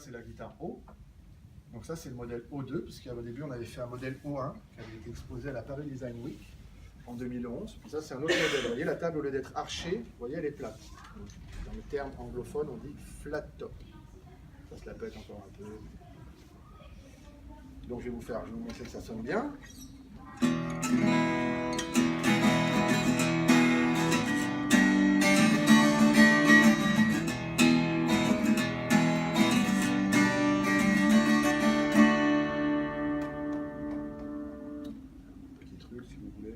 c'est la guitare O. Donc ça, c'est le modèle O2, puisqu'au début, on avait fait un modèle O1 qui avait été exposé à la Paris Design Week en 2011. Puis ça, c'est un autre modèle. Vous voyez, la table, au lieu d'être archée, vous voyez, elle est plate. Donc, dans le terme anglophone, on dit flat top. Ça se la pète encore un peu. Donc je vais vous montrer que ça sonne bien. Petit truc si vous voulez.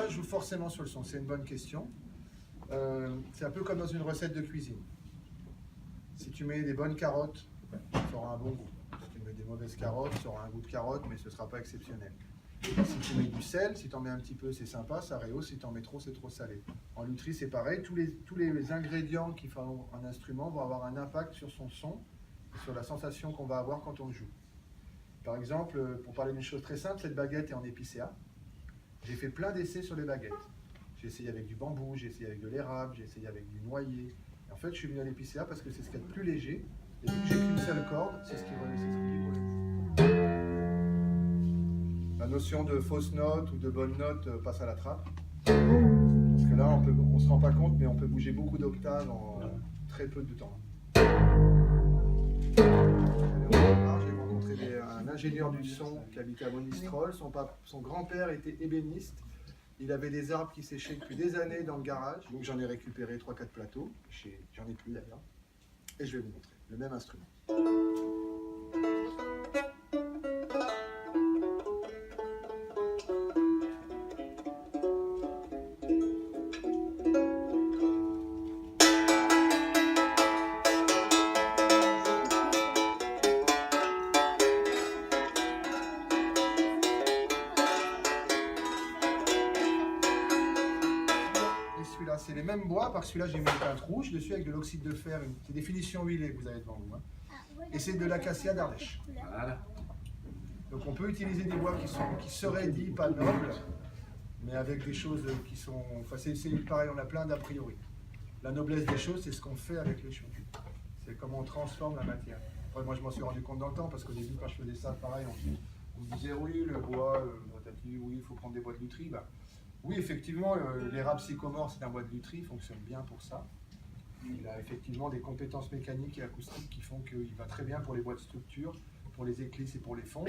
Je joue forcément sur le son, c'est une bonne question. C'est un peu comme dans une recette de cuisine. Si tu mets des bonnes carottes, tu auras un bon goût. Si tu mets des mauvaises carottes, tu auras un goût de carotte, mais ce ne sera pas exceptionnel. Si tu mets du sel, si tu en mets un petit peu, c'est sympa, ça rehausse. Si tu en mets trop, c'est trop salé. En lutherie, c'est pareil. Tous les ingrédients qui font un instrument vont avoir un impact sur son son et sur la sensation qu'on va avoir quand on le joue. Par exemple, pour parler d'une chose très simple, cette baguette est en épicéa. J'ai fait plein d'essais sur les baguettes. J'ai essayé avec du bambou, j'ai essayé avec de l'érable, j'ai essayé avec du noyer. Et en fait, je suis venu à l'épicéa parce que c'est ce qu'il y a de plus léger. Et vu que j'ai qu'une seule corde, c'est ce qui bouge. La notion de fausse note ou de bonne note passe à la trappe. Parce que là, on ne se rend pas compte, mais on peut bouger beaucoup d'octaves en très peu de temps. J'ai rencontré un ingénieur du son qui habitait à Monistrol. Son grand-père était ébéniste. Il avait des arbres qui séchaient depuis des années dans le garage. Donc j'en ai récupéré 3-4 plateaux. J'en ai plus d'ailleurs. Et je vais vous montrer le même instrument. Celui-là, c'est les mêmes bois, parce que celui-là j'ai mis une teinte rouge dessus avec de l'oxyde de fer, c'est des finitions huilées que vous avez devant vous. Hein. Et c'est de l'acacia d'Ardèche. Voilà. Donc on peut utiliser des bois qui seraient dits pas nobles, mais avec des choses qui sont... Enfin c'est pareil, on a plein d'a priori. La noblesse des choses, c'est ce qu'on fait avec les choses. C'est comment on transforme la matière. Après, moi je m'en suis rendu compte dans le temps, parce qu'au début quand je faisais ça, pareil, on me disait oui, le bois, oui, il faut prendre des bois de lutherie. Ben, oui, effectivement, l'érable sycomore, c'est un bois de lutherie, il fonctionne bien pour ça. Il a effectivement des compétences mécaniques et acoustiques qui font qu'il va très bien pour les bois de structure, pour les éclisses et pour les fonds.